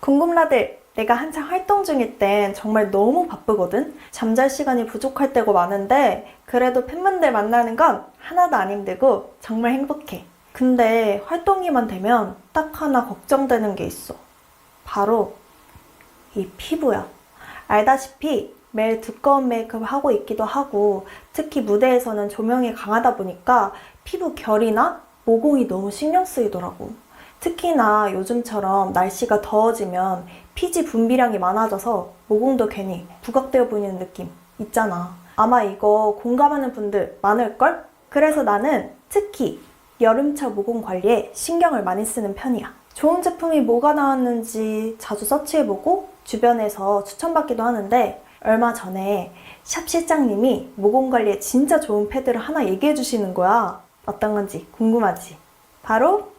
궁금라들, 내가 한창 활동 중일 땐 정말 너무 바쁘거든? 잠잘 시간이 부족할 때가 많은데 그래도 팬분들 만나는 건 하나도 안 힘들고 정말 행복해. 근데 활동기만 되면 딱 하나 걱정되는 게 있어. 바로 이 피부야. 알다시피 매일 두꺼운 메이크업을 하고 있기도 하고 특히 무대에서는 조명이 강하다 보니까 피부 결이나 모공이 너무 신경 쓰이더라고. 특히나 요즘처럼 날씨가 더워지면 피지 분비량이 많아져서 모공도 괜히 부각되어 보이는 느낌 있잖아. 아마 이거 공감하는 분들 많을걸? 그래서 나는 특히 여름철 모공 관리에 신경을 많이 쓰는 편이야. 좋은 제품이 뭐가 나왔는지 자주 서치해보고 주변에서 추천받기도 하는데 얼마 전에 샵 실장님이 모공 관리에 진짜 좋은 패드를 하나 얘기해 주시는 거야. 어떤 건지 궁금하지? 바로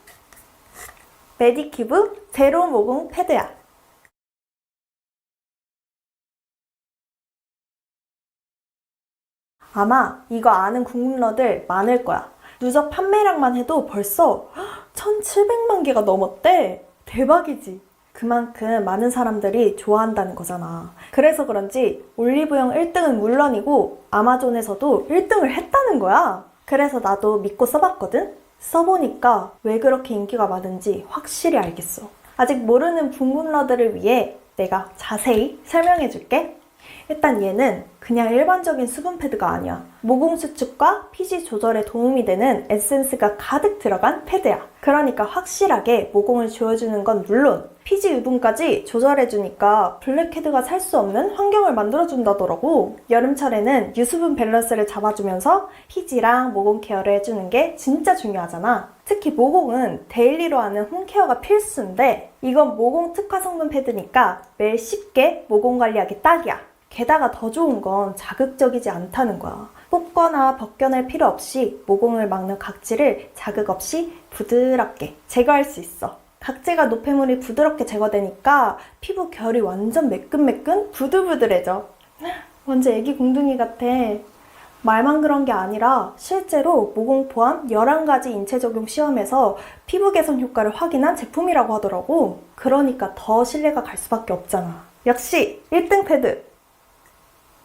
메디큐브 제로 모공 패드야. 아마 이거 아는 궁금러들 많을 거야. 누적 판매량만 해도 벌써 1,700만 개가 넘었대. 대박이지? 그만큼 많은 사람들이 좋아한다는 거잖아. 그래서 그런지 올리브영 1등은 물론이고 아마존에서도 1등을 했다는 거야. 그래서 나도 믿고 써봤거든? 써보니까 왜 그렇게 인기가 많은지 확실히 알겠어. 아직 모르는 궁금러들을 위해 내가 자세히 설명해줄게. 일단 얘는 그냥 일반적인 수분 패드가 아니야. 모공 수축과 피지 조절에 도움이 되는 에센스가 가득 들어간 패드야. 그러니까 확실하게 모공을 조여주는 건 물론 피지 유분까지 조절해주니까 블랙헤드가 살 수 없는 환경을 만들어준다더라고. 여름철에는 유수분 밸런스를 잡아주면서 피지랑 모공 케어를 해주는 게 진짜 중요하잖아. 특히 모공은 데일리로 하는 홈케어가 필수인데 이건 모공 특화 성분 패드니까 매일 쉽게 모공 관리하기 딱이야. 게다가 더 좋은 건 자극적이지 않다는 거야. 뽑거나 벗겨낼 필요 없이 모공을 막는 각질을 자극 없이 부드럽게 제거할 수 있어. 각질과 노폐물이 부드럽게 제거되니까 피부 결이 완전 매끈매끈 부들부들해져. 완전 애기 공둥이 같아. 말만 그런 게 아니라 실제로 모공 포함 11가지 인체 적용 시험에서 피부 개선 효과를 확인한 제품이라고 하더라고. 그러니까 더 신뢰가 갈 수밖에 없잖아. 역시 1등 패드!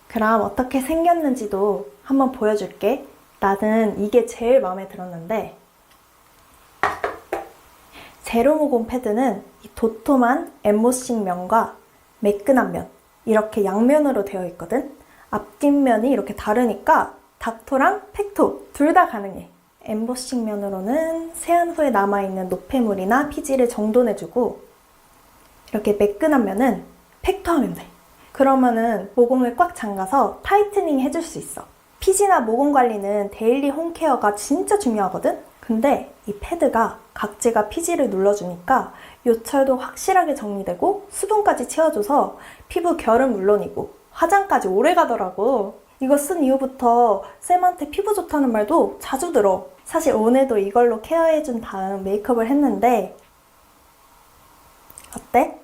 그럼 어떻게 생겼는지도 한번 보여줄게. 나는 이게 제일 마음에 들었는데 제로 모공 패드는 이 도톰한 엠보싱 면과 매끈한 면 이렇게 양면으로 되어 있거든. 앞뒷면이 이렇게 다르니까 닥토랑 팩토 둘 다 가능해. 엠보싱 면으로는 세안 후에 남아있는 노폐물이나 피지를 정돈해주고 이렇게 매끈한 면은 팩토하면 돼. 그러면은 모공을 꽉 잠가서 타이트닝 해줄 수 있어. 피지나 모공 관리는 데일리 홈케어가 진짜 중요하거든? 근데 이 패드가 각질과 피지를 눌러주니까 요철도 확실하게 정리되고 수분까지 채워줘서 피부 결은 물론이고 화장까지 오래 가더라고. 이거 쓴 이후부터 쌤한테 피부 좋다는 말도 자주 들어. 사실 오늘도 이걸로 케어해준 다음 메이크업을 했는데 어때?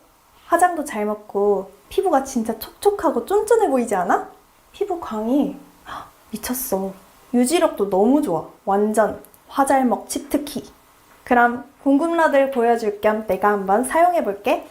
화장도 잘 먹고 피부가 진짜 촉촉하고 쫀쫀해 보이지 않아? 피부 광이 미쳤어. 유지력도 너무 좋아. 완전 화잘먹 치트키. 그럼 궁금러들 보여줄 겸 내가 한번 사용해볼게.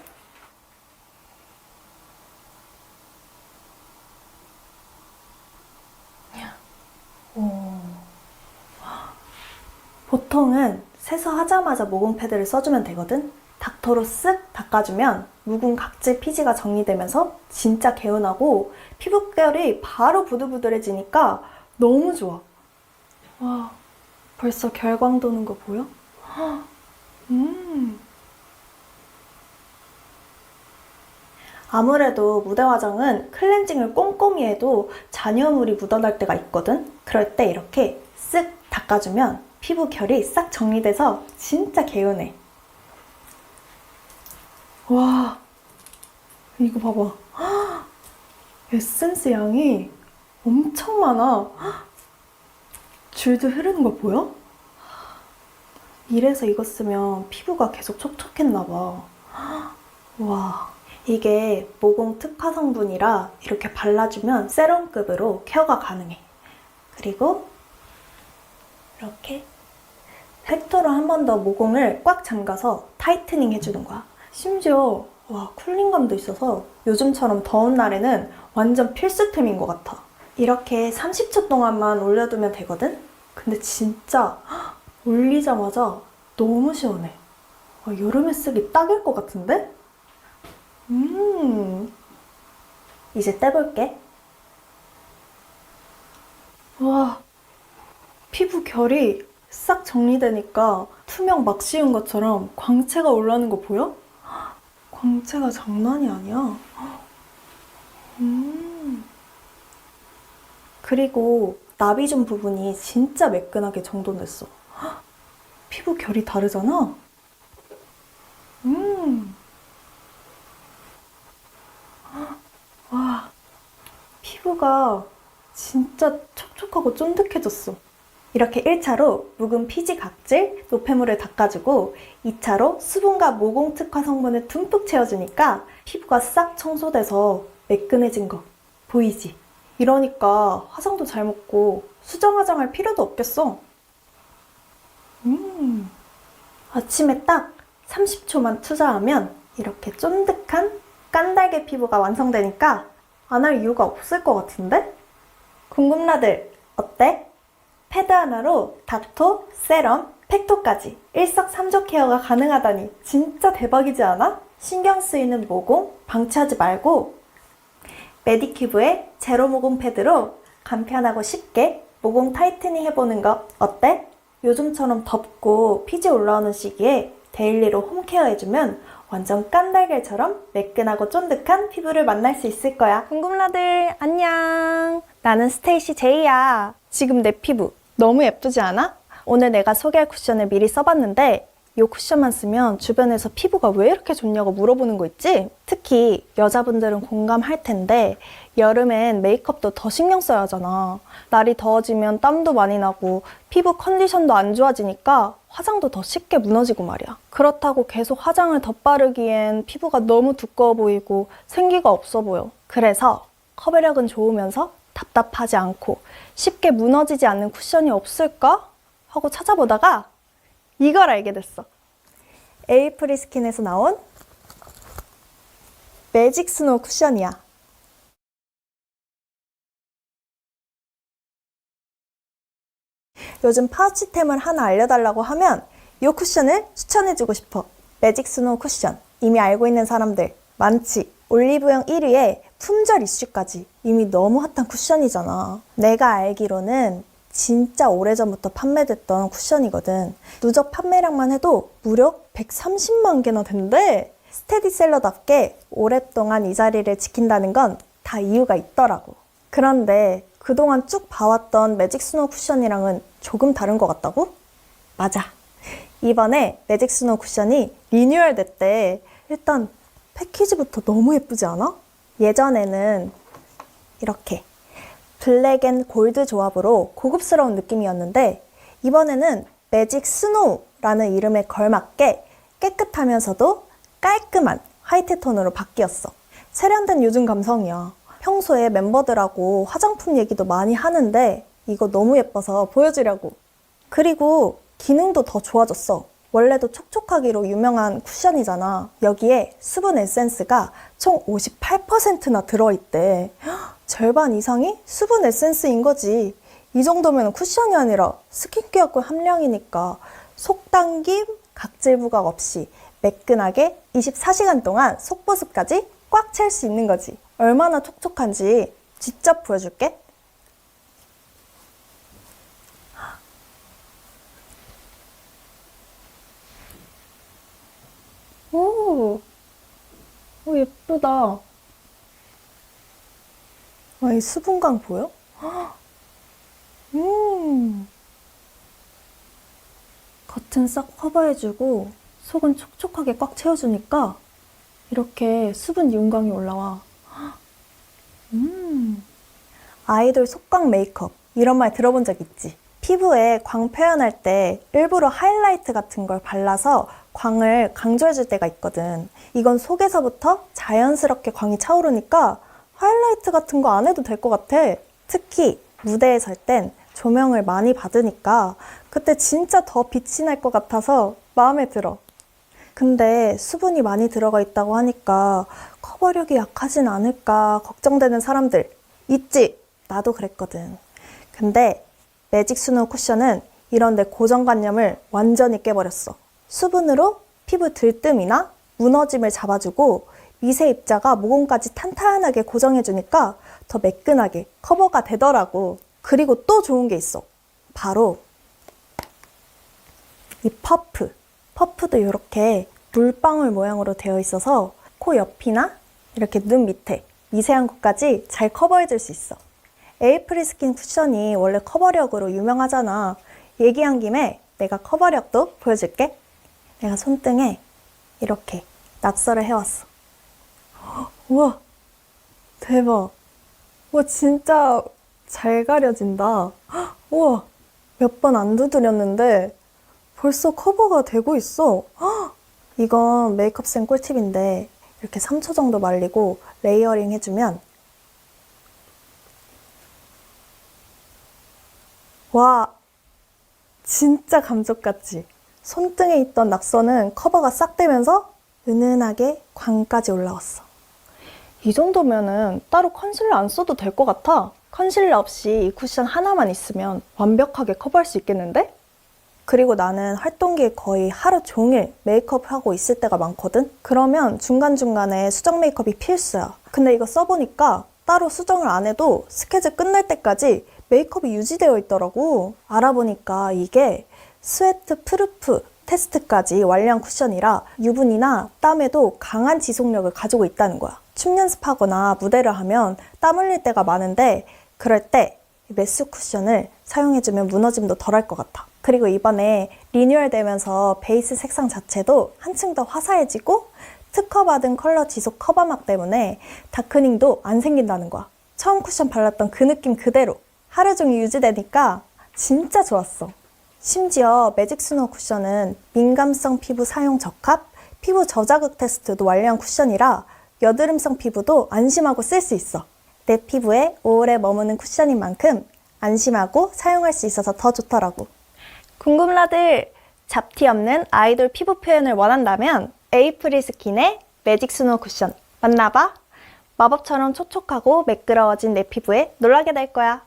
보통은 세수하자마자 모공 패드를 써주면 되거든? 닥터로 쓱 닦아주면 묵은 각질 피지가 정리되면서 진짜 개운하고 피부결이 바로 부들부들해지니까 너무 좋아. 와, 벌써 결광 도는 거 보여? 아무래도 무대 화장은 클렌징을 꼼꼼히 해도 잔여물이 묻어날 때가 있거든? 그럴 때 이렇게 쓱 닦아주면 피부 결이 싹 정리돼서 진짜 개운해. 와, 이거 봐봐. 에센스 양이 엄청 많아. 줄줄 흐르는 거 보여? 이래서 이거 쓰면 피부가 계속 촉촉했나 봐. 와, 이게 모공 특화 성분이라 이렇게 발라주면 세럼급으로 케어가 가능해. 그리고 이렇게 팩토로 한 번 더 모공을 꽉 잠가서 타이트닝 해주는 거야. 심지어 와, 쿨링감도 있어서 요즘처럼 더운 날에는 완전 필수템인 것 같아. 이렇게 30초 동안만 올려두면 되거든? 근데 진짜 올리자마자 너무 시원해. 여름에 쓰기 딱일 것 같은데? 이제 떼볼게. 와, 피부 결이 싹 정리되니까 투명 막 씌운 것처럼 광채가 올라오는 거 보여? 광채가 장난이 아니야. 그리고 나비존 부분이 진짜 매끈하게 정돈됐어. 피부 결이 다르잖아? 와, 피부가 진짜 촉촉하고 쫀득해졌어. 이렇게 1차로 묵은 피지 각질, 노폐물을 닦아주고 2차로 수분과 모공 특화 성분을 듬뿍 채워주니까 피부가 싹 청소돼서 매끈해진 거 보이지? 이러니까 화장도 잘 먹고 수정 화장할 필요도 없겠어. 아침에 딱 30초만 투자하면 이렇게 쫀득한 깐달걀 피부가 완성되니까 안 할 이유가 없을 것 같은데? 궁금라들 어때? 패드 하나로 닥토, 세럼, 팩토까지 일석삼조 케어가 가능하다니 진짜 대박이지 않아? 신경 쓰이는 모공 방치하지 말고 메디큐브의 제로 모공 패드로 간편하고 쉽게 모공 타이트닝 해보는 거 어때? 요즘처럼 덥고 피지 올라오는 시기에 데일리로 홈케어 해주면 완전 깐달걀처럼 매끈하고 쫀득한 피부를 만날 수 있을 거야. 궁금라들 안녕. 나는 스테이시 제이야. 지금 내 피부 너무 예쁘지 않아? 오늘 내가 소개할 쿠션을 미리 써봤는데 이 쿠션만 쓰면 주변에서 피부가 왜 이렇게 좋냐고 물어보는 거 있지? 특히 여자분들은 공감할 텐데 여름엔 메이크업도 더 신경 써야 하잖아. 날이 더워지면 땀도 많이 나고 피부 컨디션도 안 좋아지니까 화장도 더 쉽게 무너지고 말이야. 그렇다고 계속 화장을 덧바르기엔 피부가 너무 두꺼워 보이고 생기가 없어 보여. 그래서 커버력은 좋으면서 답답하지 않고 쉽게 무너지지 않는 쿠션이 없을까? 하고 찾아보다가 이걸 알게 됐어. 에이프리스킨에서 나온 매직 스노우 쿠션이야. 요즘 파우치템을 하나 알려달라고 하면 이 쿠션을 추천해주고 싶어. 매직 스노우 쿠션. 이미 알고 있는 사람들 많지. 올리브영 1위에 품절 이슈까지 이미 너무 핫한 쿠션이잖아. 내가 알기로는 진짜 오래전부터 판매됐던 쿠션이거든. 누적 판매량만 해도 무려 130만 개나 된대. 스테디셀러답게 오랫동안 이 자리를 지킨다는 건 다 이유가 있더라고. 그런데 그동안 쭉 봐왔던 매직 스노우 쿠션이랑은 조금 다른 것 같다고? 맞아. 이번에 매직 스노우 쿠션이 리뉴얼 됐대. 일단 패키지부터 너무 예쁘지 않아? 예전에는 이렇게 블랙 앤 골드 조합으로 고급스러운 느낌이었는데 이번에는 매직 스노우라는 이름에 걸맞게 깨끗하면서도 깔끔한 화이트 톤으로 바뀌었어. 세련된 요즘 감성이야. 평소에 멤버들하고 화장품 얘기도 많이 하는데 이거 너무 예뻐서 보여주려고. 그리고 기능도 더 좋아졌어. 원래도 촉촉하기로 유명한 쿠션이잖아. 여기에 수분 에센스가 총 58%나 들어있대. 절반 이상이 수분 에센스인 거지. 이 정도면 쿠션이 아니라 스킨케어급 함량이니까 속당김, 각질 부각 없이 매끈하게 24시간 동안 속보습까지 꽉 찰 수 있는 거지. 얼마나 촉촉한지 직접 보여줄게. 오, 예쁘다. 이 수분감 보여? 겉은 싹 커버해주고 속은 촉촉하게 꽉 채워주니까 이렇게 수분 윤광이 올라와. 아이돌 속광 메이크업 이런 말 들어본 적 있지? 피부에 광 표현할 때 일부러 하이라이트 같은 걸 발라서 광을 강조해줄 때가 있거든. 이건 속에서부터 자연스럽게 광이 차오르니까 하이라이트 같은 거 안 해도 될 것 같아. 특히 무대에 설 땐 조명을 많이 받으니까 그때 진짜 더 빛이 날 것 같아서 마음에 들어. 근데 수분이 많이 들어가 있다고 하니까 커버력이 약하진 않을까 걱정되는 사람들 있지? 나도 그랬거든. 근데 매직 스노우 쿠션은 이런 내 고정관념을 완전히 깨버렸어. 수분으로 피부 들뜸이나 무너짐을 잡아주고 미세 입자가 모공까지 탄탄하게 고정해주니까 더 매끈하게 커버가 되더라고. 그리고 또 좋은 게 있어. 바로 이 퍼프. 퍼프도 이렇게 물방울 모양으로 되어 있어서 코 옆이나 이렇게 눈 밑에 미세한 곳까지 잘 커버해줄 수 있어. 에이프릴 스킨 쿠션이 원래 커버력으로 유명하잖아. 얘기한 김에 내가 커버력도 보여줄게. 내가 손등에 이렇게 낙서를 해왔어. 우와, 대박. 와, 진짜 잘 가려진다. 우와, 몇 번 안 두드렸는데 벌써 커버가 되고 있어. 이건 메이크업쌤 꿀팁인데 이렇게 3초 정도 말리고 레이어링 해주면 와, 진짜 감쪽같지? 손등에 있던 낙서는 커버가 싹 되면서 은은하게 광까지 올라왔어. 이 정도면은 따로 컨실러 안 써도 될 것 같아. 컨실러 없이 이 쿠션 하나만 있으면 완벽하게 커버할 수 있겠는데? 그리고 나는 활동기에 거의 하루 종일 메이크업을 하고 있을 때가 많거든? 그러면 중간중간에 수정 메이크업이 필수야. 근데 이거 써보니까 따로 수정을 안 해도 스케줄 끝날 때까지 메이크업이 유지되어 있더라고. 알아보니까 이게 스웨트 프루프 테스트까지 완료한 쿠션이라 유분이나 땀에도 강한 지속력을 가지고 있다는 거야. 춤 연습하거나 무대를 하면 땀 흘릴 때가 많은데 그럴 때 메스 쿠션을 사용해주면 무너짐도 덜할 것 같아. 그리고 이번에 리뉴얼 되면서 베이스 색상 자체도 한층 더 화사해지고 특허받은 컬러 지속 커버막 때문에 다크닝도 안 생긴다는 거야. 처음 쿠션 발랐던 그 느낌 그대로 하루 종일 유지되니까 진짜 좋았어. 심지어 매직 스노우 쿠션은 민감성 피부 사용 적합, 피부 저자극 테스트도 완료한 쿠션이라 여드름성 피부도 안심하고 쓸 수 있어. 내 피부에 오래 머무는 쿠션인 만큼 안심하고 사용할 수 있어서 더 좋더라고. 궁금라들, 잡티 없는 아이돌 피부 표현을 원한다면 에이프릴 스킨의 매직 스노우 쿠션 만나봐. 마법처럼 촉촉하고 매끄러워진 내 피부에 놀라게 될 거야.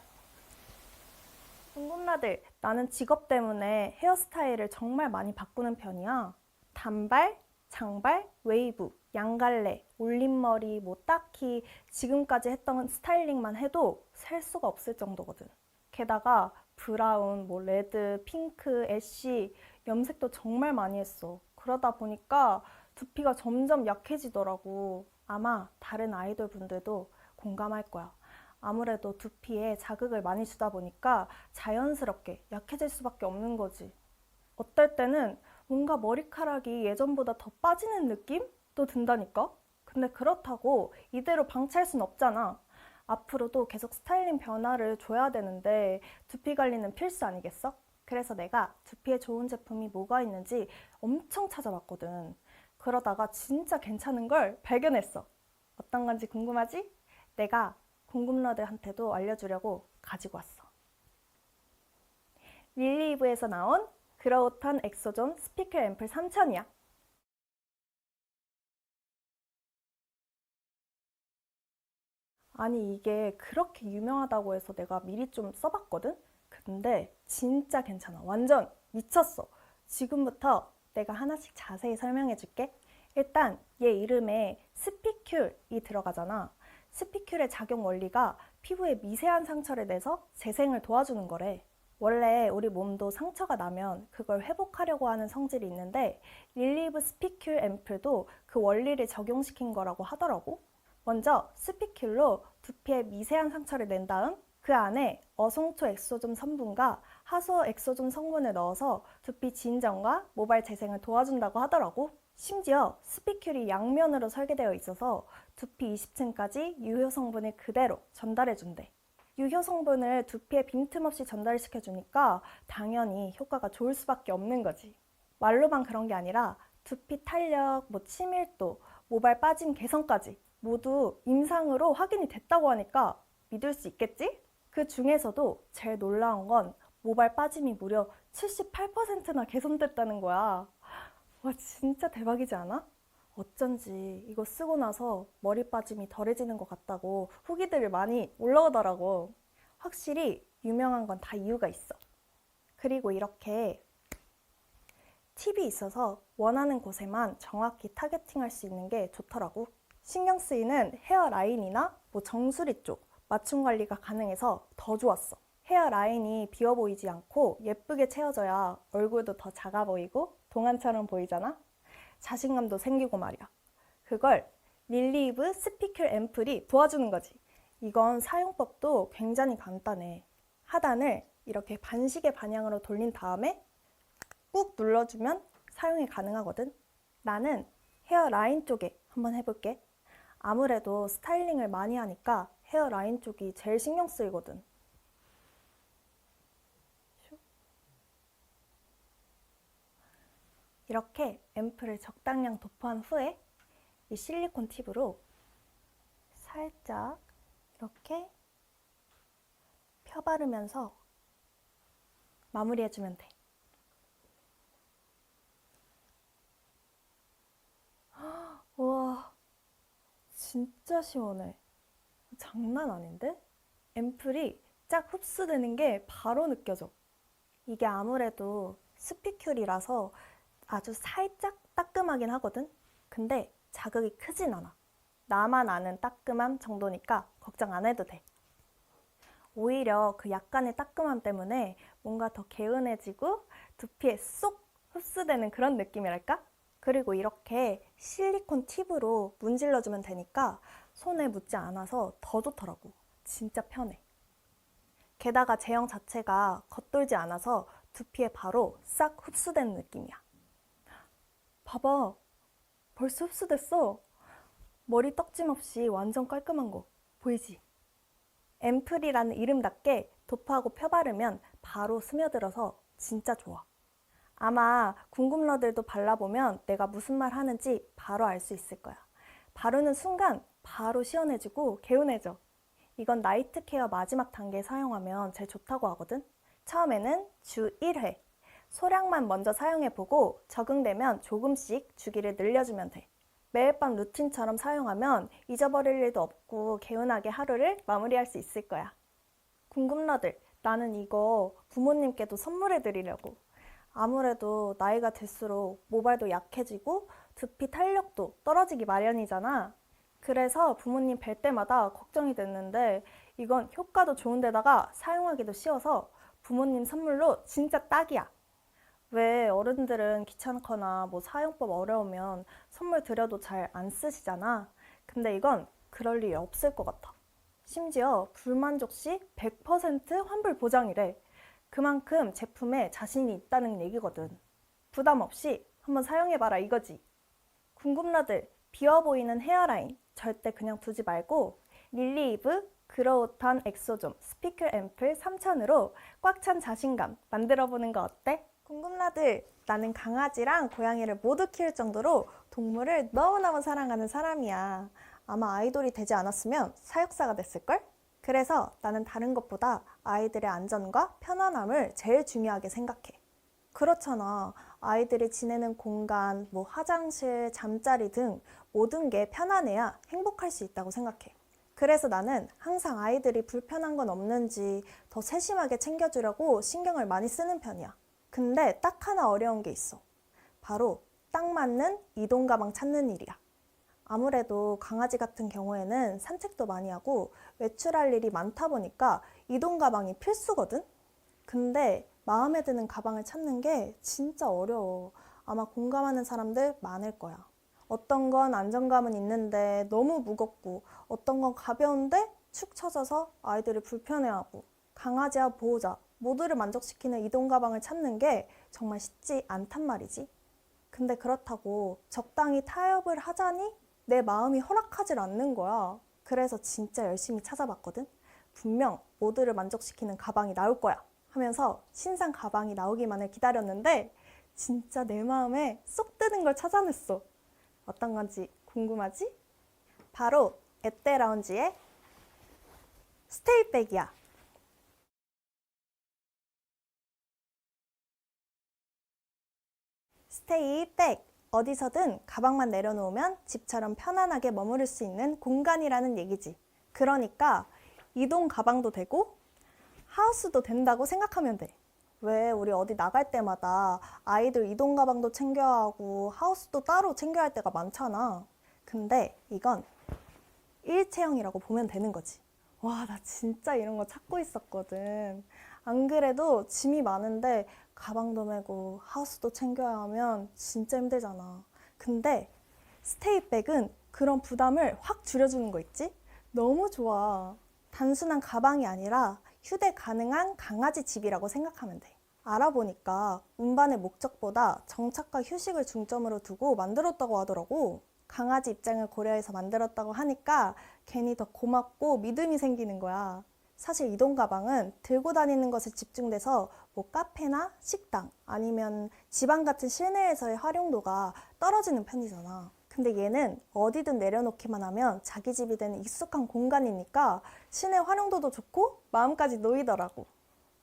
궁금라들, 나는 직업 때문에 헤어스타일을 정말 많이 바꾸는 편이야. 단발, 장발, 웨이브, 양갈래, 올림머리, 뭐 딱히 지금까지 했던 스타일링만 해도 셀 수가 없을 정도거든. 게다가 브라운, 뭐 레드, 핑크, 애쉬, 염색도 정말 많이 했어. 그러다 보니까 두피가 점점 약해지더라고. 아마 다른 아이돌 분들도 공감할 거야. 아무래도 두피에 자극을 많이 주다 보니까 자연스럽게 약해질 수밖에 없는 거지. 어떨 때는 뭔가 머리카락이 예전보다 더 빠지는 느낌도 든다니까? 근데 그렇다고 이대로 방치할 순 없잖아. 앞으로도 계속 스타일링 변화를 줘야 되는데 두피 관리는 필수 아니겠어? 그래서 내가 두피에 좋은 제품이 뭐가 있는지 엄청 찾아봤거든. 그러다가 진짜 괜찮은 걸 발견했어. 어떤 건지 궁금하지? 내가 궁금러들한테도 알려주려고 가지고 왔어. 릴리이브에서 나온 그로우턴 엑소존 스피클 앰플 3000이야. 아니 이게 그렇게 유명하다고 해서 내가 미리 좀 써봤거든? 근데 진짜 괜찮아. 완전 미쳤어. 지금부터 내가 하나씩 자세히 설명해 줄게. 일단 얘 이름에 스피큘이 들어가잖아. 스피큘의 작용 원리가 피부에 미세한 상처를 내서 재생을 도와주는 거래. 원래 우리 몸도 상처가 나면 그걸 회복하려고 하는 성질이 있는데 릴리브 스피큘 앰플도 그 원리를 적용시킨 거라고 하더라고. 먼저 스피큘로 두피에 미세한 상처를 낸 다음 그 안에 어송초 엑소존 성분과 하소 엑소존 성분을 넣어서 두피 진정과 모발 재생을 도와준다고 하더라고. 심지어 스피큘이 양면으로 설계되어 있어서 두피 20층까지 유효 성분을 그대로 전달해준대. 유효 성분을 두피에 빈틈없이 전달시켜주니까 당연히 효과가 좋을 수밖에 없는 거지. 말로만 그런 게 아니라 두피 탄력, 치밀도, 모발 빠짐 개선까지 모두 임상으로 확인이 됐다고 하니까 믿을 수 있겠지? 그 중에서도 제일 놀라운 건 모발 빠짐이 무려 78%나 개선됐다는 거야. 와, 진짜 대박이지 않아? 어쩐지 이거 쓰고 나서 머리 빠짐이 덜해지는 것 같다고 후기들이 많이 올라오더라고. 확실히 유명한 건 다 이유가 있어. 그리고 이렇게 팁이 있어서 원하는 곳에만 정확히 타겟팅할 수 있는 게 좋더라고. 신경 쓰이는 헤어라인이나 뭐 정수리 쪽 맞춤 관리가 가능해서 더 좋았어. 헤어라인이 비어 보이지 않고 예쁘게 채워져야 얼굴도 더 작아 보이고 동안처럼 보이잖아? 자신감도 생기고 말이야. 그걸 릴리브 스피클 앰플이 도와주는 거지. 이건 사용법도 굉장히 간단해. 하단을 이렇게 반시계 방향으로 돌린 다음에 꾹 눌러주면 사용이 가능하거든. 나는 헤어라인 쪽에 한번 해볼게. 아무래도 스타일링을 많이 하니까 헤어라인 쪽이 제일 신경 쓰이거든. 이렇게 앰플을 적당량 도포한 후에 이 실리콘 팁으로 살짝 이렇게 펴바르면서 마무리해주면 돼. 우와, 진짜 시원해. 장난 아닌데? 앰플이 쫙 흡수되는 게 바로 느껴져. 이게 아무래도 스피큘이라서 아주 살짝 따끔하긴 하거든? 근데 자극이 크진 않아. 나만 아는 따끔함 정도니까 걱정 안 해도 돼. 오히려 그 약간의 따끔함 때문에 뭔가 더 개운해지고 두피에 쏙 흡수되는 그런 느낌이랄까? 그리고 이렇게 실리콘 팁으로 문질러주면 되니까 손에 묻지 않아서 더 좋더라고. 진짜 편해. 게다가 제형 자체가 겉돌지 않아서 두피에 바로 싹 흡수되는 느낌이야. 봐봐. 벌써 흡수됐어. 머리 떡짐 없이 완전 깔끔한 거 보이지? 앰플이라는 이름답게 도포하고 펴바르면 바로 스며들어서 진짜 좋아. 아마 궁금러들도 발라보면 내가 무슨 말 하는지 바로 알 수 있을 거야. 바르는 순간 바로 시원해지고 개운해져. 이건 나이트 케어 마지막 단계에 사용하면 제일 좋다고 하거든. 처음에는 주 1회 소량만 먼저 사용해보고 적응되면 조금씩 주기를 늘려주면 돼. 매일 밤 루틴처럼 사용하면 잊어버릴 일도 없고 개운하게 하루를 마무리할 수 있을 거야. 궁금러들, 나는 이거 부모님께도 선물해드리려고. 아무래도 나이가 들수록 모발도 약해지고 두피 탄력도 떨어지기 마련이잖아. 그래서 부모님 뵐 때마다 걱정이 됐는데 이건 효과도 좋은데다가 사용하기도 쉬워서 부모님 선물로 진짜 딱이야. 왜 어른들은 귀찮거나 뭐 사용법 어려우면 선물 드려도 잘 안 쓰시잖아. 근데 이건 그럴 일이 없을 것 같아. 심지어 불만족 시 100% 환불 보장이래. 그만큼 제품에 자신이 있다는 얘기거든. 부담 없이 한번 사용해봐라 이거지. 궁금러들, 비어 보이는 헤어라인 절대 그냥 두지 말고 릴리브 그로우턴 엑소좀 스피클 앰플 3000으로 꽉 찬 자신감 만들어보는 거 어때? 궁금러들, 나는 강아지랑 고양이를 모두 키울 정도로 동물을 너무너무 사랑하는 사람이야. 아마 아이돌이 되지 않았으면 사육사가 됐을걸? 그래서 나는 다른 것보다 아이들의 안전과 편안함을 제일 중요하게 생각해. 그렇잖아. 아이들이 지내는 공간, 뭐 화장실, 잠자리 등 모든 게 편안해야 행복할 수 있다고 생각해. 그래서 나는 항상 아이들이 불편한 건 없는지 더 세심하게 챙겨주려고 신경을 많이 쓰는 편이야. 근데 딱 하나 어려운 게 있어. 바로 딱 맞는 이동 가방 찾는 일이야. 아무래도 강아지 같은 경우에는 산책도 많이 하고 외출할 일이 많다 보니까 이동 가방이 필수거든? 근데 마음에 드는 가방을 찾는 게 진짜 어려워. 아마 공감하는 사람들 많을 거야. 어떤 건 안정감은 있는데 너무 무겁고 어떤 건 가벼운데 축 처져서 아이들이 불편해하고 강아지와 보호자 모두를 만족시키는 이동 가방을 찾는 게 정말 쉽지 않단 말이지. 근데 그렇다고 적당히 타협을 하자니 내 마음이 허락하질 않는 거야. 그래서 진짜 열심히 찾아봤거든. 분명 모두를 만족시키는 가방이 나올 거야 하면서 신상 가방이 나오기만을 기다렸는데 진짜 내 마음에 쏙 드는 걸 찾아냈어. 어떤 건지 궁금하지? 바로 에떼라운지의 스테이백이야. 스테이백! 어디서든 가방만 내려놓으면 집처럼 편안하게 머무를 수 있는 공간이라는 얘기지. 그러니까 이동 가방도 되고 하우스도 된다고 생각하면 돼. 왜 우리 어디 나갈 때마다 아이들 이동 가방도 챙겨야 하고 하우스도 따로 챙겨야 할 때가 많잖아. 근데 이건 일체형이라고 보면 되는 거지. 와, 나 진짜 이런 거 찾고 있었거든. 안 그래도 짐이 많은데 가방도 메고 하우스도 챙겨야 하면 진짜 힘들잖아. 근데 스테이백은 그런 부담을 확 줄여주는 거 있지? 너무 좋아. 단순한 가방이 아니라 휴대 가능한 강아지 집이라고 생각하면 돼. 알아보니까 운반의 목적보다 정착과 휴식을 중점으로 두고 만들었다고 하더라고. 강아지 입장을 고려해서 만들었다고 하니까 괜히 더 고맙고 믿음이 생기는 거야. 사실 이동 가방은 들고 다니는 것에 집중돼서 뭐 카페나 식당 아니면 지방 같은 실내에서의 활용도가 떨어지는 편이잖아. 근데 얘는 어디든 내려놓기만 하면 자기 집이 되는 익숙한 공간이니까 실내 활용도도 좋고 마음까지 놓이더라고.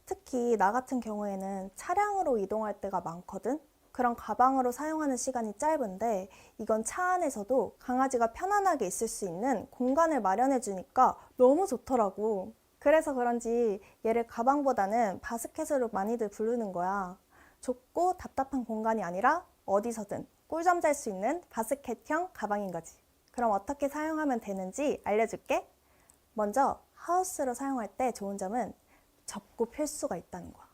특히 나 같은 경우에는 차량으로 이동할 때가 많거든. 그런 가방으로 사용하는 시간이 짧은데 이건 차 안에서도 강아지가 편안하게 있을 수 있는 공간을 마련해 주니까 너무 좋더라고. 그래서 그런지 얘를 가방보다는 바스켓으로 많이들 부르는 거야. 좁고 답답한 공간이 아니라 어디서든 꿀잠 잘 수 있는 바스켓형 가방인 거지. 그럼 어떻게 사용하면 되는지 알려줄게. 먼저 하우스로 사용할 때 좋은 점은 접고 펼 수가 있다는 거야.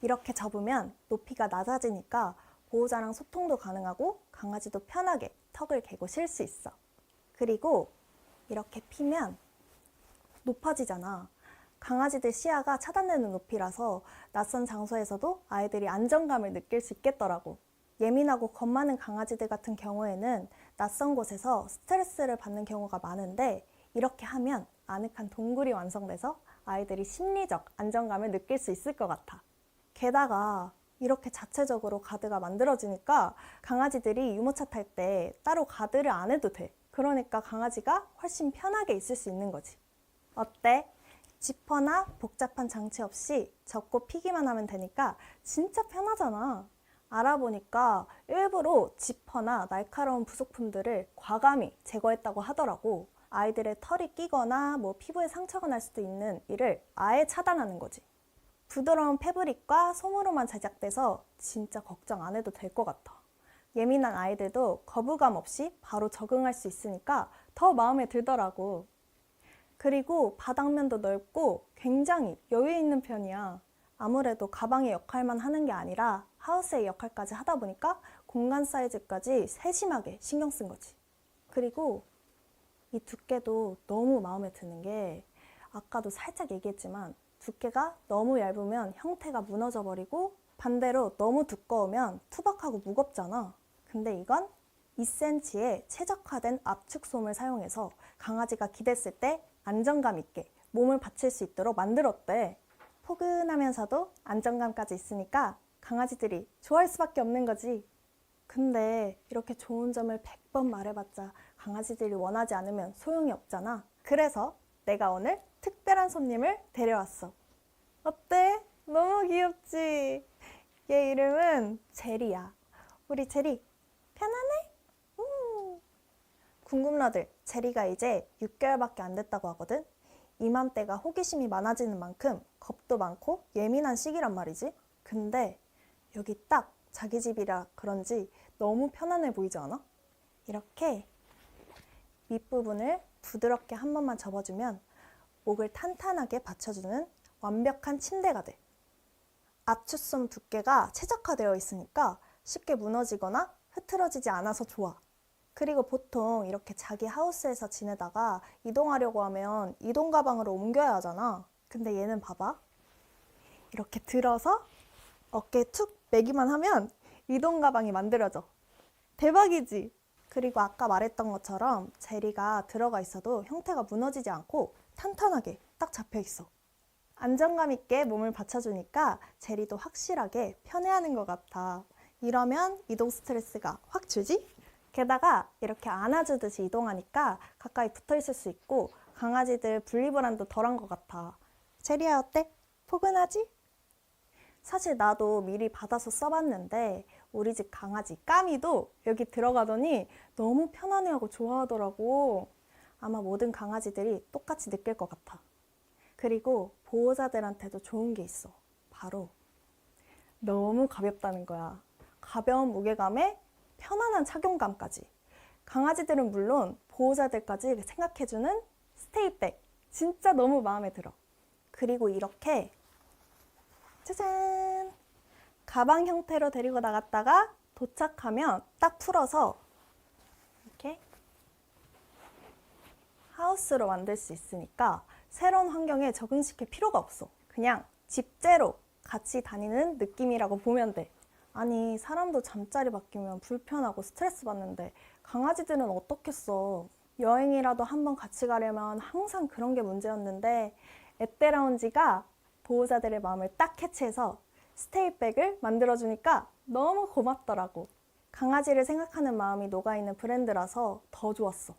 이렇게 접으면 높이가 낮아지니까 보호자랑 소통도 가능하고 강아지도 편하게 턱을 개고 쉴 수 있어. 그리고 이렇게 피면 높아지잖아. 강아지들 시야가 차단되는 높이라서 낯선 장소에서도 아이들이 안정감을 느낄 수 있겠더라고. 예민하고 겁 많은 강아지들 같은 경우에는 낯선 곳에서 스트레스를 받는 경우가 많은데 이렇게 하면 아늑한 동굴이 완성돼서 아이들이 심리적 안정감을 느낄 수 있을 것 같아. 게다가 이렇게 자체적으로 가드가 만들어지니까 강아지들이 유모차 탈 때 따로 가드를 안 해도 돼. 그러니까 강아지가 훨씬 편하게 있을 수 있는 거지. 어때? 지퍼나 복잡한 장치 없이 접고 피기만 하면 되니까 진짜 편하잖아. 알아보니까 일부러 지퍼나 날카로운 부속품들을 과감히 제거했다고 하더라고. 아이들의 털이 끼거나 피부에 상처가 날 수도 있는 일을 아예 차단하는 거지. 부드러운 패브릭과 솜으로만 제작돼서 진짜 걱정 안 해도 될 것 같아. 예민한 아이들도 거부감 없이 바로 적응할 수 있으니까 더 마음에 들더라고. 그리고 바닥면도 넓고 굉장히 여유 있는 편이야. 아무래도 가방의 역할만 하는 게 아니라 하우스의 역할까지 하다 보니까 공간 사이즈까지 세심하게 신경 쓴 거지. 그리고 이 두께도 너무 마음에 드는 게 아까도 살짝 얘기했지만 두께가 너무 얇으면 형태가 무너져 버리고 반대로 너무 두꺼우면 투박하고 무겁잖아. 근데 이건 2cm의 최적화된 압축솜을 사용해서 강아지가 기댔을 때 안정감 있게 몸을 받칠 수 있도록 만들었대. 포근하면서도 안정감까지 있으니까 강아지들이 좋아할 수밖에 없는 거지. 근데 이렇게 좋은 점을 100번 말해봤자 강아지들이 원하지 않으면 소용이 없잖아. 그래서 내가 오늘 특별한 손님을 데려왔어. 어때? 너무 귀엽지? 얘 이름은 제리야. 우리 제리 편안해? 궁금러들, 제리가 이제 6개월밖에 안 됐다고 하거든? 이맘때가 호기심이 많아지는 만큼 겁도 많고 예민한 시기란 말이지. 근데 여기 딱 자기 집이라 그런지 너무 편안해 보이지 않아? 이렇게 윗부분을 부드럽게 한 번만 접어주면 목을 탄탄하게 받쳐주는 완벽한 침대가 돼. 압축솜 두께가 최적화되어 있으니까 쉽게 무너지거나 흐트러지지 않아서 좋아. 그리고 보통 이렇게 자기 하우스에서 지내다가 이동하려고 하면 이동 가방으로 옮겨야 하잖아. 근데 얘는 봐봐. 이렇게 들어서 어깨에 툭 매기만 하면 이동 가방이 만들어져. 대박이지? 그리고 아까 말했던 것처럼 제리가 들어가 있어도 형태가 무너지지 않고 탄탄하게 딱 잡혀 있어. 안정감 있게 몸을 받쳐주니까 제리도 확실하게 편해하는 것 같아. 이러면 이동 스트레스가 확 줄지? 게다가 이렇게 안아주듯이 이동하니까 가까이 붙어 있을 수 있고 강아지들 분리불안도 덜한 것 같아. 제리야 어때? 포근하지? 사실 나도 미리 받아서 써봤는데 우리 집 강아지 까미도 여기 들어가더니 너무 편안해하고 좋아하더라고. 아마 모든 강아지들이 똑같이 느낄 것 같아. 그리고 보호자들한테도 좋은 게 있어. 바로 너무 가볍다는 거야. 가벼운 무게감에 편안한 착용감까지. 강아지들은 물론 보호자들까지 생각해주는 스테이백. 진짜 너무 마음에 들어. 그리고 이렇게 짜잔! 가방 형태로 데리고 나갔다가 도착하면 딱 풀어서 이렇게 하우스로 만들 수 있으니까 새로운 환경에 적응시킬 필요가 없어. 그냥 집재로 같이 다니는 느낌이라고 보면 돼. 아니, 사람도 잠자리 바뀌면 불편하고 스트레스 받는데 강아지들은 어떻겠어. 여행이라도 한번 같이 가려면 항상 그런 게 문제였는데 앳데라운지가 보호자들의 마음을 딱 캐치해서 스테이백을 만들어주니까 너무 고맙더라고. 강아지를 생각하는 마음이 녹아있는 브랜드라서 더 좋았어.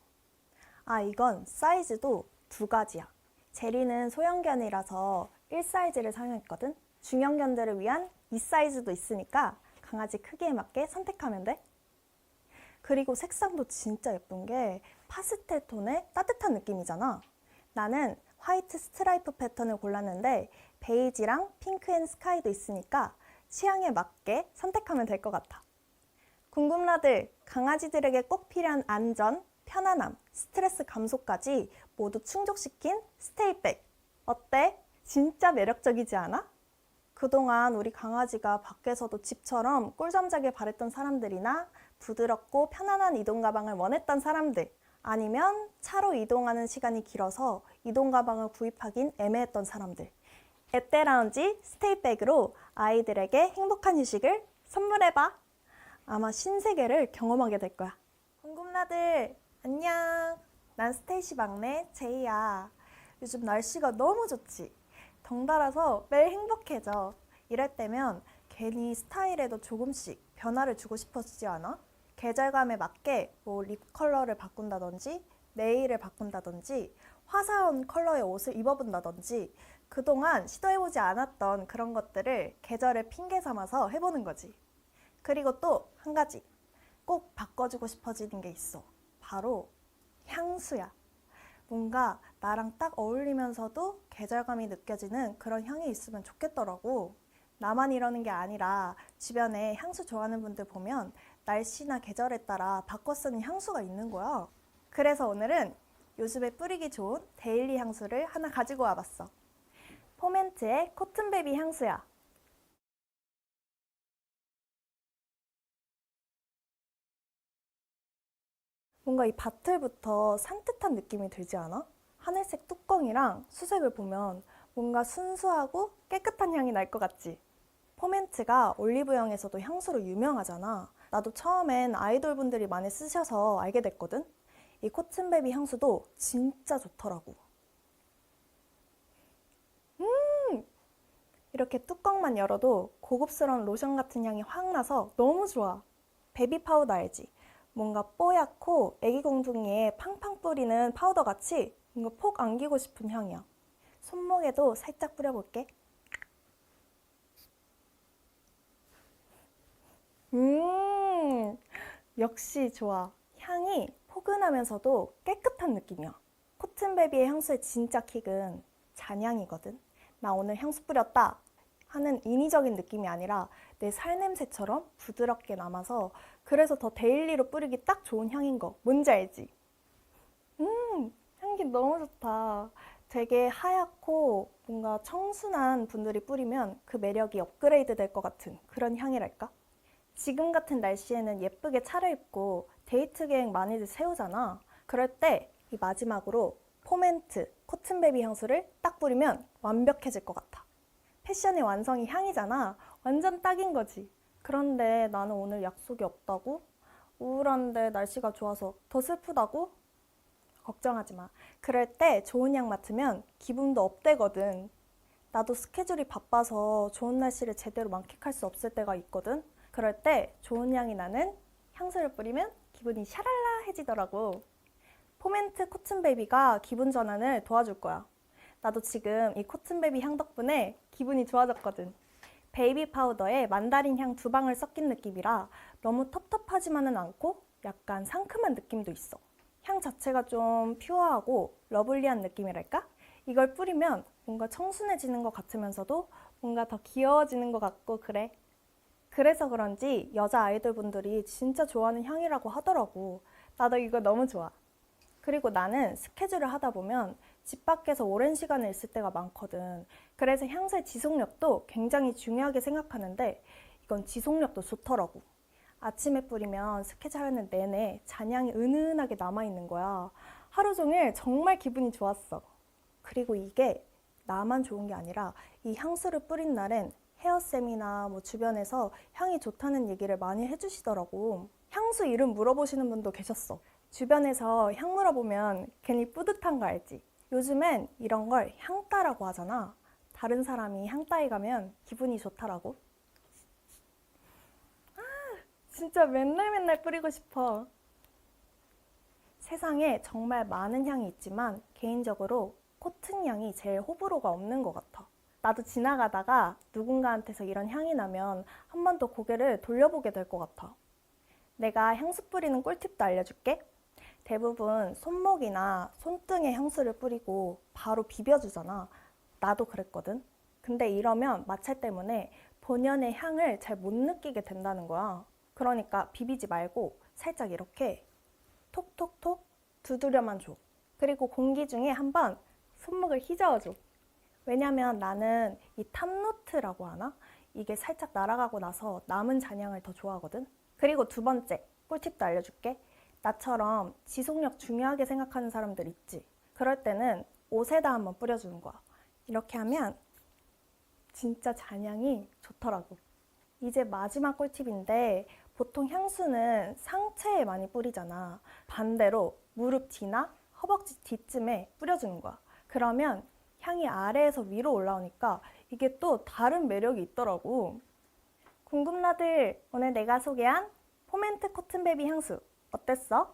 아, 이건 사이즈도 두 가지야. 제리는 소형견이라서 1사이즈를 사용했거든. 중형견들을 위한 2사이즈도 있으니까 강아지 크기에 맞게 선택하면 돼. 그리고 색상도 진짜 예쁜 게 파스텔 톤의 따뜻한 느낌이잖아. 나는 화이트 스트라이프 패턴을 골랐는데 베이지랑 핑크 앤 스카이도 있으니까 취향에 맞게 선택하면 될 것 같아. 궁금라들, 강아지들에게 꼭 필요한 안전, 편안함, 스트레스 감소까지 모두 충족시킨 스테이백. 어때? 진짜 매력적이지 않아? 그동안 우리 강아지가 밖에서도 집처럼 꿀잠 자길 바랬던 사람들이나 부드럽고 편안한 이동 가방을 원했던 사람들, 아니면 차로 이동하는 시간이 길어서 이동 가방을 구입하긴 애매했던 사람들. 앳데라운지 스테이백으로 아이들에게 행복한 휴식을 선물해봐. 아마 신세계를 경험하게 될 거야. 궁금라들 안녕. 난 스테이시 막내 제이야. 요즘 날씨가 너무 좋지? 덩달아서 매일 행복해져. 이럴 때면 괜히 스타일에도 조금씩 변화를 주고 싶어지지 않아? 계절감에 맞게 뭐 립 컬러를 바꾼다든지 네일을 바꾼다든지 화사한 컬러의 옷을 입어본다든지 그동안 시도해보지 않았던 그런 것들을 계절을 핑계 삼아서 해보는 거지. 그리고 또 한 가지 꼭 바꿔주고 싶어지는 게 있어. 바로 향수야. 뭔가 나랑 딱 어울리면서도 계절감이 느껴지는 그런 향이 있으면 좋겠더라고. 나만 이러는 게 아니라 주변에 향수 좋아하는 분들 보면 날씨나 계절에 따라 바꿔 쓰는 향수가 있는 거야. 그래서 오늘은 요즘에 뿌리기 좋은 데일리 향수를 하나 가지고 와봤어. 포멘트의 코튼베비 향수야. 뭔가 이 바틀부터 산뜻한 느낌이 들지 않아? 하늘색 뚜껑이랑 수색을 보면 뭔가 순수하고 깨끗한 향이 날 것 같지? 포멘트가 올리브영에서도 향수로 유명하잖아. 나도 처음엔 아이돌 분들이 많이 쓰셔서 알게 됐거든? 이 코튼베비 향수도 진짜 좋더라고. 이렇게 뚜껑만 열어도 고급스러운 로션 같은 향이 확 나서 너무 좋아. 베비 파우더 알지? 뭔가 뽀얗고 애기 공둥이에 팡팡 뿌리는 파우더 같이 뭔가 폭 안기고 싶은 향이야. 손목에도 살짝 뿌려볼게. 역시 좋아. 향이 포근하면서도 깨끗한 느낌이야. 코튼베비의 향수의 진짜 킥은 잔향이거든. 나 오늘 향수 뿌렸다 하는 인위적인 느낌이 아니라 내 살냄새처럼 부드럽게 남아서 그래서 더 데일리로 뿌리기 딱 좋은 향인 거 뭔지 알지? 향기 너무 좋다. 되게 하얗고 뭔가 청순한 분들이 뿌리면 그 매력이 업그레이드 될 것 같은 그런 향이랄까? 지금 같은 날씨에는 예쁘게 차려입고 데이트 계획 많이들 세우잖아. 그럴 때 이 마지막으로 포멘트 코튼베비 향수를 딱 뿌리면 완벽해질 것 같아. 패션의 완성이 향이잖아. 완전 딱인 거지. 그런데 나는 오늘 약속이 없다고? 우울한데 날씨가 좋아서 더 슬프다고? 걱정하지 마. 그럴 때 좋은 향 맡으면 기분도 업되거든. 나도 스케줄이 바빠서 좋은 날씨를 제대로 만끽할 수 없을 때가 있거든. 그럴 때 좋은 향이 나는 향수를 뿌리면 기분이 샤랄라해지더라고. 포멘트 코튼베이비가 기분 전환을 도와줄 거야. 나도 지금 이 코튼베이비 향 덕분에 기분이 좋아졌거든. 베이비 파우더에 만다린 향 2방울 섞인 느낌이라 너무 텁텁하지만은 않고 약간 상큼한 느낌도 있어. 향 자체가 좀 퓨어하고 러블리한 느낌이랄까? 이걸 뿌리면 뭔가 청순해지는 것 같으면서도 뭔가 더 귀여워지는 것 같고 그래. 그래서 그런지 여자 아이돌 분들이 진짜 좋아하는 향이라고 하더라고. 나도 이거 너무 좋아. 그리고 나는 스케줄을 하다 보면 집 밖에서 오랜 시간을 있을 때가 많거든. 그래서 향수의 지속력도 굉장히 중요하게 생각하는데 이건 지속력도 좋더라고. 아침에 뿌리면 스케줄 하는 내내 잔향이 은은하게 남아있는 거야. 하루 종일 정말 기분이 좋았어. 그리고 이게 나만 좋은 게 아니라 이 향수를 뿌린 날엔 헤어쌤이나 주변에서 향이 좋다는 얘기를 많이 해주시더라고. 향수 이름 물어보시는 분도 계셨어. 주변에서 향 물어보면 괜히 뿌듯한 거 알지? 요즘엔 이런 걸 향따라고 하잖아. 다른 사람이 향따에 가면 기분이 좋더라고. 진짜 맨날 뿌리고 싶어. 세상에 정말 많은 향이 있지만 개인적으로 코튼 향이 제일 호불호가 없는 것 같아. 나도 지나가다가 누군가한테서 이런 향이 나면 한 번 더 고개를 돌려보게 될 것 같아. 내가 향수 뿌리는 꿀팁도 알려줄게. 대부분 손목이나 손등에 향수를 뿌리고 바로 비벼주잖아. 나도 그랬거든. 근데 이러면 마찰 때문에 본연의 향을 잘 못 느끼게 된다는 거야. 그러니까 비비지 말고 살짝 이렇게 톡톡톡 두드려만 줘. 그리고 공기 중에 한번 손목을 휘저어줘. 왜냐면 나는 이 탑노트라고 하나? 이게 살짝 날아가고 나서 남은 잔향을 더 좋아하거든. 그리고 2번째 꿀팁도 알려줄게. 나처럼 지속력 중요하게 생각하는 사람들 있지. 그럴 때는 옷에다 한번 뿌려주는 거야. 이렇게 하면 진짜 잔향이 좋더라고. 이제 마지막 꿀팁인데 보통 향수는 상체에 많이 뿌리잖아. 반대로 무릎 뒤나 허벅지 뒤쯤에 뿌려주는 거야. 그러면 향이 아래에서 위로 올라오니까 이게 또 다른 매력이 있더라고. 궁금나들, 오늘 내가 소개한 포멘트 코튼 베이비 향수 어땠어?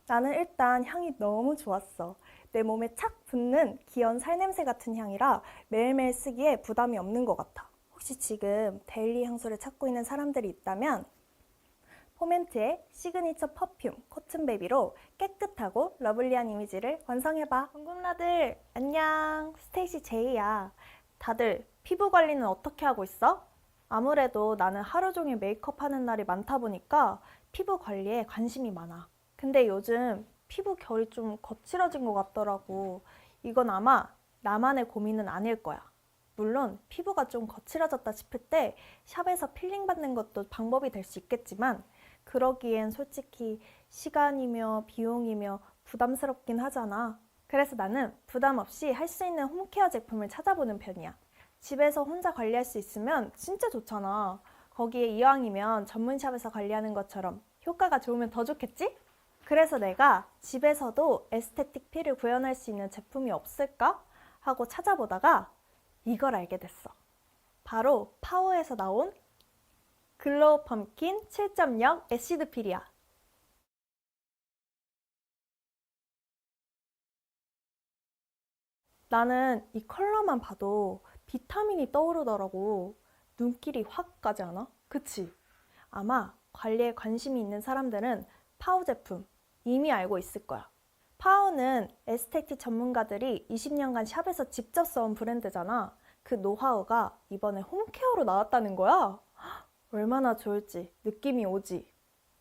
나는 일단 향이 너무 좋았어. 내 몸에 착 붙는 귀여운 살냄새 같은 향이라 매일매일 쓰기에 부담이 없는 것 같아. 혹시 지금 데일리 향수를 찾고 있는 사람들이 있다면 포멘트의 시그니처 퍼퓸 코튼 베이비로 깨끗하고 러블리한 이미지를 완성해봐. 궁금나들 안녕, 스테이시 제이야. 다들 피부 관리는 어떻게 하고 있어? 아무래도 나는 하루 종일 메이크업 하는 날이 많다 보니까 피부 관리에 관심이 많아. 근데 요즘 피부 결이 좀 거칠어진 것 같더라고. 이건 아마 나만의 고민은 아닐 거야. 물론 피부가 좀 거칠어졌다 싶을 때 샵에서 필링 받는 것도 방법이 될 수 있겠지만 그러기엔 솔직히 시간이며 비용이며 부담스럽긴 하잖아. 그래서 나는 부담 없이 할 수 있는 홈케어 제품을 찾아보는 편이야. 집에서 혼자 관리할 수 있으면 진짜 좋잖아. 거기에 이왕이면 전문샵에서 관리하는 것처럼 효과가 좋으면 더 좋겠지? 그래서 내가 집에서도 에스테틱 피를 구현할 수 있는 제품이 없을까? 하고 찾아보다가 이걸 알게 됐어. 바로 파워에서 나온 글로우 펌킨 7.0 애시드 필이야. 나는 이 컬러만 봐도 비타민이 떠오르더라고. 눈길이 확 가지 않아? 그치? 아마 관리에 관심이 있는 사람들은 파우 제품 이미 알고 있을 거야. 파우는 에스테틱 전문가들이 20년간 샵에서 직접 써온 브랜드잖아. 그 노하우가 이번에 홈케어로 나왔다는 거야. 얼마나 좋을지 느낌이 오지.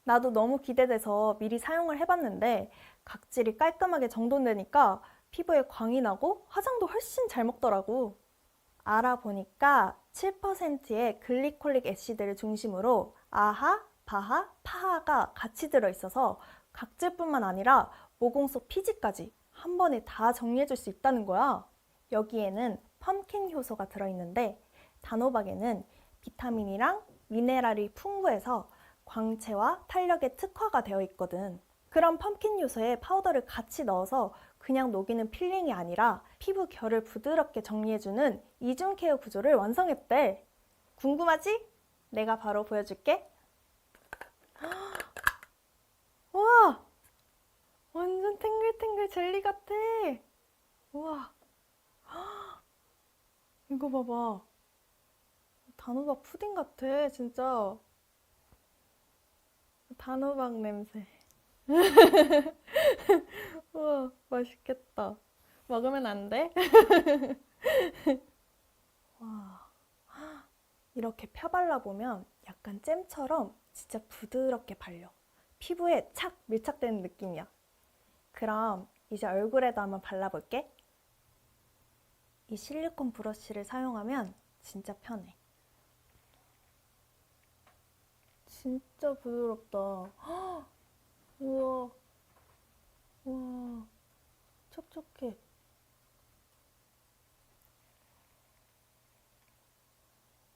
나도 너무 기대돼서 미리 사용을 해봤는데 각질이 깔끔하게 정돈되니까 피부에 광이 나고 화장도 훨씬 잘 먹더라고. 알아보니까 7%의 글리콜릭 애시드를 중심으로 아하, 바하, 파하가 같이 들어있어서 각질뿐만 아니라 모공 속 피지까지 한 번에 다 정리해줄 수 있다는 거야. 여기에는 펌킨 효소가 들어있는데 단호박에는 비타민이랑 미네랄이 풍부해서 광채와 탄력에 특화가 되어 있거든. 그럼 펌킨 요소에 파우더를 같이 넣어서 그냥 녹이는 필링이 아니라 피부 결을 부드럽게 정리해주는 이중 케어 구조를 완성했대. 궁금하지? 내가 바로 보여줄게. 우와! 완전 탱글탱글 젤리 같아. 우와. 이거 봐봐. 단호박 푸딩 같아, 진짜. 단호박 냄새. 우와, 맛있겠다. 먹으면 안 돼? 와, 이렇게 펴발라보면 약간 잼처럼 진짜 부드럽게 발려. 피부에 착 밀착되는 느낌이야. 그럼 이제 얼굴에도 한번 발라볼게. 이 실리콘 브러쉬를 사용하면 진짜 편해. 진짜 부드럽다. 헉! 우와, 우와, 촉촉해.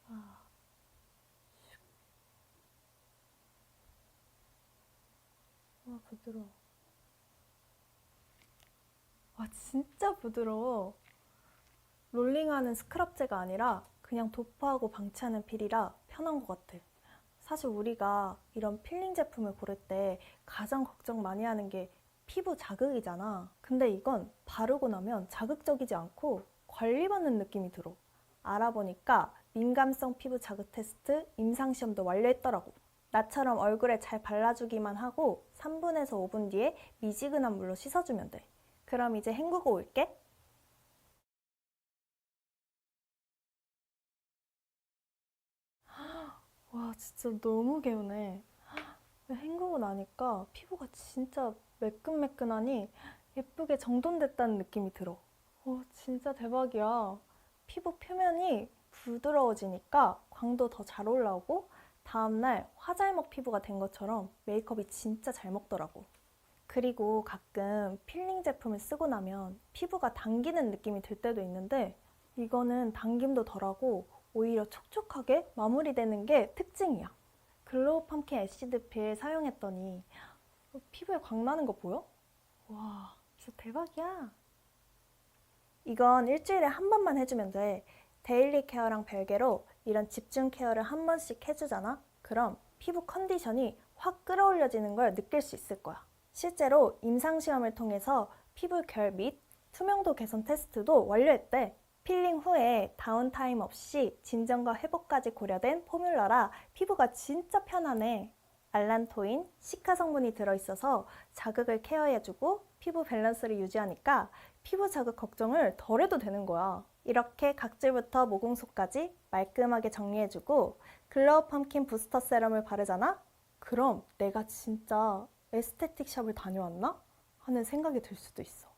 아, 와, 부드러워. 와, 진짜 부드러워. 롤링하는 스크럽제가 아니라 그냥 도포하고 방치하는 필이라 편한 것 같아. 사실 우리가 이런 필링 제품을 고를 때 가장 걱정 많이 하는 게 피부 자극이잖아. 근데 이건 바르고 나면 자극적이지 않고 관리받는 느낌이 들어. 알아보니까 민감성 피부 자극 테스트 임상시험도 완료했더라고. 나처럼 얼굴에 잘 발라주기만 하고 3분에서 5분 뒤에 미지근한 물로 씻어주면 돼. 그럼 이제 헹구고 올게. 와, 진짜 너무 개운해. 헹구고 나니까 피부가 진짜 매끈매끈하니 예쁘게 정돈됐다는 느낌이 들어. 진짜 대박이야. 피부 표면이 부드러워지니까 광도 더 잘 올라오고 다음날 화잘먹 피부가 된 것처럼 메이크업이 진짜 잘 먹더라고. 그리고 가끔 필링 제품을 쓰고 나면 피부가 당기는 느낌이 들 때도 있는데 이거는 당김도 덜하고 오히려 촉촉하게 마무리되는 게 특징이야. 글로우 펌킨 애시드 필 사용했더니 피부에 광 나는 거 보여? 와, 진짜 대박이야. 이건 일주일에 한 번만 해주면 돼. 데일리 케어랑 별개로 이런 집중 케어를 한 번씩 해주잖아? 그럼 피부 컨디션이 확 끌어올려지는 걸 느낄 수 있을 거야. 실제로 임상시험을 통해서 피부 결 및 투명도 개선 테스트도 완료했대. 필링 후에 다운타임 없이 진정과 회복까지 고려된 포뮬러라 피부가 진짜 편하네. 알란토인, 시카 성분이 들어있어서 자극을 케어해주고 피부 밸런스를 유지하니까 피부 자극 걱정을 덜 해도 되는 거야. 이렇게 각질부터 모공속까지 말끔하게 정리해주고 글로우 펌킨 부스터 세럼을 바르잖아? 그럼 내가 진짜 에스테틱 샵을 다녀왔나? 하는 생각이 들 수도 있어.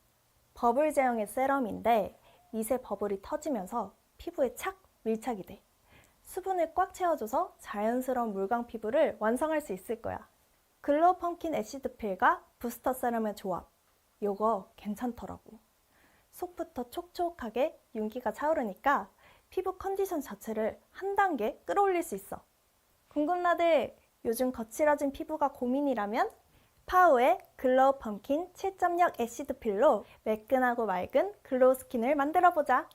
버블 제형의 세럼인데 미세 버블이 터지면서 피부에 착 밀착이 돼. 수분을 꽉 채워줘서 자연스러운 물광 피부를 완성할 수 있을 거야. 글로우 펌킨 애시드 필과 부스터 세럼의 조합. 요거 괜찮더라고. 속부터 촉촉하게 윤기가 차오르니까 피부 컨디션 자체를 한 단계 끌어올릴 수 있어. 궁금나들 요즘 거칠어진 피부가 고민이라면 파우의 글로우 펌킨 7.0 애시드 필로 매끈하고 맑은 글로우 스킨을 만들어보자.